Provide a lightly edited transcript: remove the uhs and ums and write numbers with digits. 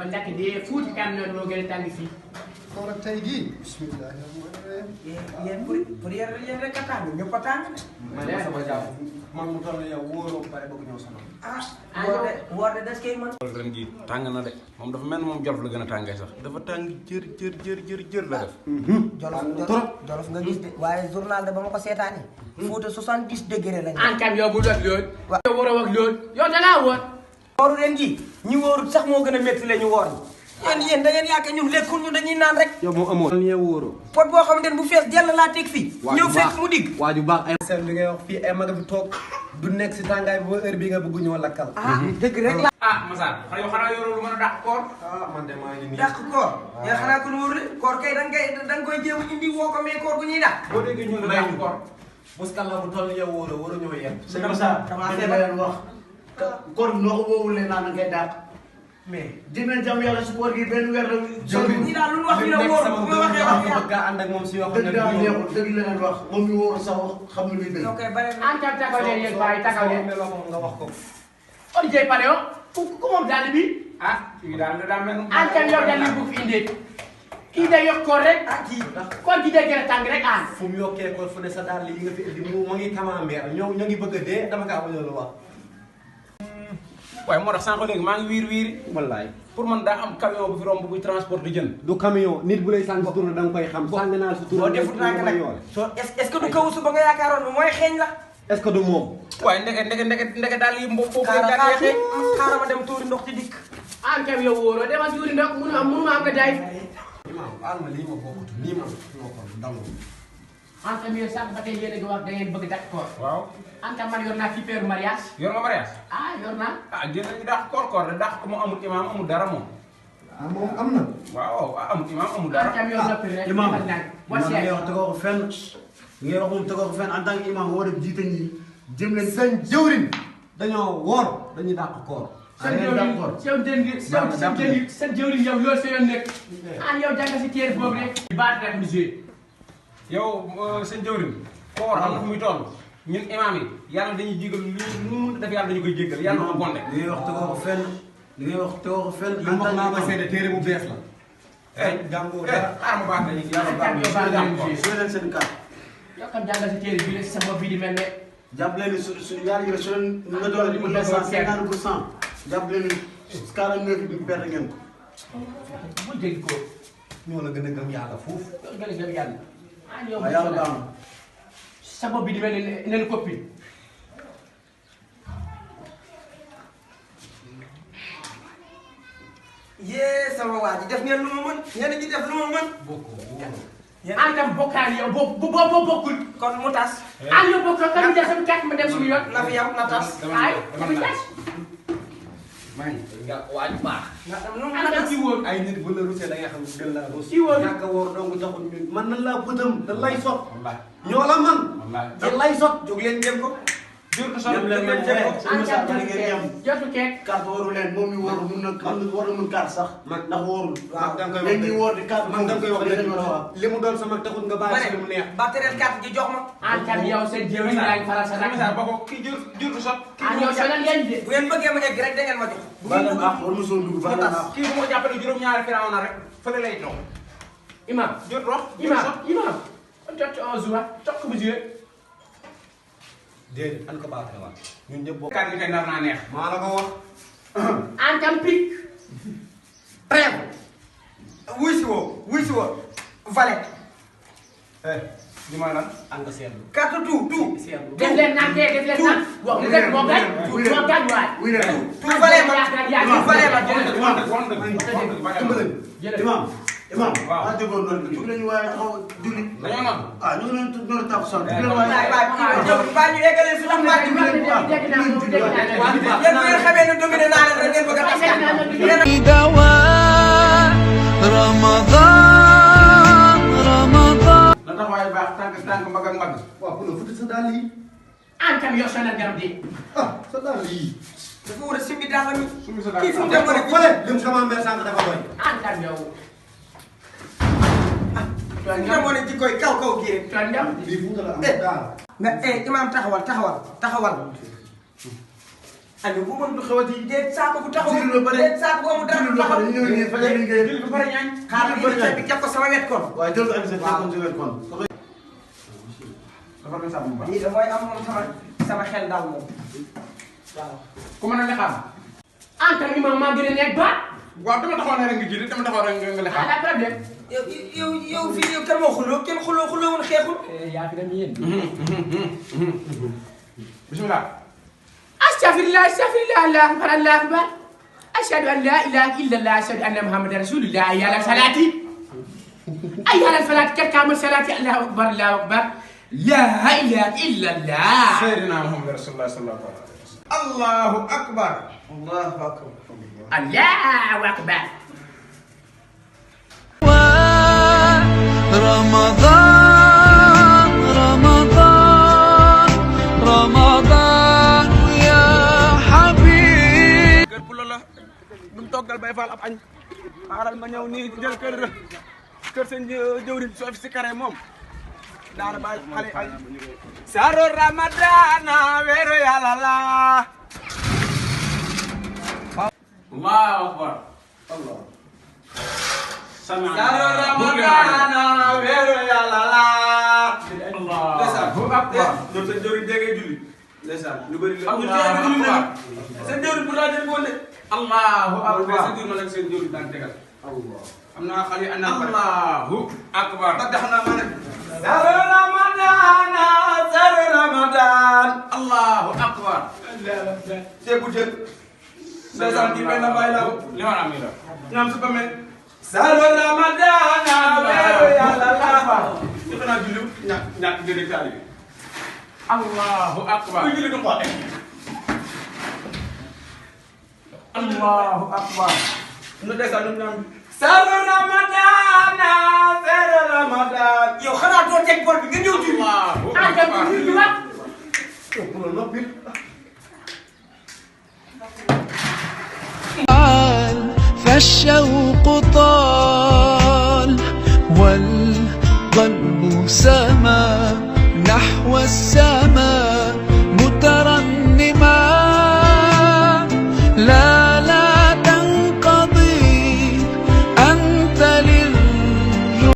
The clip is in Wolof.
kon nag de fuuti kam noonu moo gën a tàng fii. koor ak tey jii bismillah. yéen pour yéen rek a tàng ñëpp a tàng. man ma sama jàpp man mu toll yow wóoroo ba pare bëgg ñëw sonal. woor de des koy mën. ren jii tàng na de moom dafa mel ni moom Jolof la gën a tàngee sax dafa tàng jër la def. Jolof nga gis de waaye journal de ba ma ko seetaani. Fuuta 70 degré lañ. en kam yow bu doon loolu. waaw yow war a wax loolu yow da ngaa woor. wooru ren jii ñu wóorut sax moo gën a métti la ñu woor ñi. yéen da ngeen yaakaar ñun lekkul ñu dañuy naan rek. yow moom amoo. lan wóoroo. pot boo xamante ne bu fees dell laa teg fii. ñëw fekk mu digg. waaju baax ay. seen li ngay wax fii ay mag fi toog du nekk si tàngaay bi ba heure bi nga bëgg ñoo lakkal. dëgg rek la. Massa xanaa yoroo lu mën a dàq koor. man de maa ngi nii. dàq koor. yaa xanaa kon wóor koor kay da nga koy jéem a indi woo ko mais koor bu ñuy dàq. boo déggee ñu la dàq koor. Mouscalla bu toll yow wóoroo war a ñëw yem. c'est comme ça damaa leen wax koor bi noo ko woowulee naan ngay dàq mais dina jam yàlla si koor gi benn weer la. ñi daal lu wax ñu la wóor bu ma waxee wax bëgg a ànd ak moom si yoo xam ne dëgg daal neexul dëgg la leen wax moom mi wóor sax wax xam lu muy dëgg. ok bare na. en kam taxaw leen yéen bàyyi taxaw leen. nga wax ko. on jëy pare yo ku moom dàll bi. ah kii daal daa mel ni. en kam yow dàll bi bu fi indee. kii day yokk koor rek. kii koor gi day gën a tàng rek ah. fu mu yokkee ko fu ne sa daal yi nga fi indi mu ngi camembert ñoo ngi bëgg a dee dama kaa bañ a wax. waaye moo tax sànq léegi maa ngi wiiri. wallaay. pour man daa am camion bu fi romb buy transport di jën. du camion nit bu lay sàng si tur da nga koy xam. sàng naa si tur boo defut naa nag soo est-ce que du kawusu ba nga yaakaaroon mooy xeeñ la. est-ce que du moom. waaye ndeke daal yi boobu xaaral ma dem tuuri ndox ci dikk. en kam yow wóoroo demal tuuri ndox mënu ma am nga jaay. imaam aal ma lii ma bokkut nii ma moo ko daloo. en kam yow sax ba tey yéen a ngi wax da ngeen bëgg dàq koor. waaw. en kam man yor naa fi peeru mariage. yor nga mariage. ah yor naa. ah dina ñu dàq koor de dàq ko mu amul imaam amul dara moom. ah moom am na. waaw amul imaam amul en dara. kam yow noppi rek. Imam defal ndànk. man ngay wax tegoo ko fenn ngay wax moom tegoo ko fenn en tant que imam war a jiite ñi jëm leen seen jëwrin dañoo woor dañuy dàq koor. seen jëwriñ yow loolu sa yoon nekk. ah yow jàng si téere boobu rek. baat rek mu joué. yow seen jëwriñ koor am na fu muy toll ñun imaam yi yàlla dañuy jégal lu mu def yàlla dañu koy jégal yàlla na ko bonde. li ngay wax tegoo ko fenn li ngay wax tegoo ko fenn li mu wax naa ko seede téere bu bees la. jàngoo dara xaaral ma baax na yàlla baax na joué leen seen carte yow kam jàng si téere bii rek si sa bopp bi di mel ne. jàpp leen ni suñu ñaari yële su leen nga doon di mu 250% jàpp leen ni 49 bi perte ngeen ko. bul dégg ko. ñoo la gën a gëm yàlla foofu. loolu gën a gëm yàlla. ah yow waaw yàlla baax na. sa bopp bi di mel ne ne copine. yee sama waa ji def ngeen lu ma mën ñenn ñi def lu ma mën. en kam bokkaal yow boo bokkul. kon mu tas. ah yow bokkul kan ñu def sama carte ma dem suñu yoon. na fi yam na tas. ay sama tas. maa ngi nga waaj baax. nu mu en kam ci wóor. ay nit bu la rusee da ngay xam gën laa rus. ci wóor. ñàkk a wóor dong taxul ñun man nan laa bëtam da lay sot. wallaahi ñoo la man. wallaahi. da lay sot. jóg leen jëm ko. jur ko ñoom leen sol ngeen ko. suñu saa bari ngeen yem. jotu keek. carte waru leen moom mi wóoru mun na am na war a mun carte sax. mag ndax wóorul. waaw da nga koy wax léegi ñuy wóor di carte man da nga koy wax dañu war a wax. li mu doon sama taxul nga bàyyi si li mu neex. battereel carte gi jox ma. en kam yow seen jëwriñ yaa ngi faral sa Massa rakk. boo ko kii jur ko sot. ah yow sonal ngeen de. bu ngeen bëggee ma egg rek da ngeen ma jox. bu baal ngeen na baax war ma soo dugg baal na baax. kii bu ma jàppale juróom-ñaari firaaw na rek fële lay toog. imam jur dox imam jot un jour toog ko bu joué. déedéet an ko baax la waat ñun ñëpp bokk. kàddu gi kay nar naa neex. maa la ko wax. en kam pic. réew. wuy si woo. valet. li ma lan. an nga seetlu. carte tout. def leen naan def leen naan. wax mu def moo gañ. moo gañ waay. wuy leen tout valet ma. tout valet ma. imam imam waaw. maa jógoon noonu jóg nañu waaye taxaw julli. dañoo noonu. ah ñu ngi leen doon tàpp sonn. baa ñu eggalee suñu mbàkk bi. yéen bu ngeen xamee ne dominé naa leen rek ngeen bëgg a tas na taxawaay baax tànk mbagg ak mbagg. waaw ku la futti sa dàll yi. en kam yow sonal garab di. ah sa dàll yi. dafa war a simbi daal la ñu. suñu sa daal kii fu mu dem ba rek. fële lim camembert sànq dafa doy. en kam yow. fu mu demoon ne jikkoy kaw kii rek. tool ndam. lii fu mu la am daal. mais imaam taxawal. Aliou bu mën du xewati déet saako bu taxaw julli ba pare déet saako bu amul dara julli ba pare ñu ñëw nii fajar liggéey julli ba pare ñaan xaaral indi ceeb bi teg ko sama wet kon waaye jël ko andi sa téléphone si wet kon dafa doon sàmm bu baax. lii da mooy am moom sama xel daal moom waaw ku mën a lexam en tant que imam maa gën a nekk baat waaw dama taxaw ne rek nga jiite dama taxaw rek nga ah lexaam. la problème yow fii yow kan moo xuloo kenn xuloo woon xeexul yaa fi dem yéen bismillah. astaghfirullah astaghfirullah allahu akbar allahu akbar ashhadu an la ilaha illallah ashhadu anna muhammadan rasulullah hayya ala salati hayya ala salati kakkamal salati allahu akbar la ilaha illallah Seydina Muhammad rasulullah sallallahu alaihi wasallam. Allahu akbar. allahu akbar allahu akbar رمضان رمضان رمضان يا حبيب kër Pula la duñ toggal bay faal ab añ xaaral ma ñëw nii jël kër seen jëwriñ soo fi si kare moom daara bàyyi xale añ saro ramadana weeru yàlla la allahu akbar Allah sami saro ramadana weeru yàlla la allahu akbar ñoom seen jëwriñ déggee julli ndeysaan lu bëri la Allahu akbar seen jëwriñ pour laa jël woon de allahu mais akbar seen jëwriñ nag seen jëwriñ daan tegal am naa xale yi ànd ak allahu akbar ba tax naa ma ne saro ramadana saro ramadan allahu akbar teegu jël ndeysaan kii benn bàyyi la li war a am la ñoom su ko mel saro ramadana weeru yàlla la ñu xanaa julli ñàkk déedéet taali bi allahu akbar kuy julli du xool allahu akbar nu ndeysaan ñu naan saro ramadana saro ramadan yow xanaa doo teg bor bi nga ñëw julli allahu akbar pour noppi فالشوق طال والقلب سما نحو السماء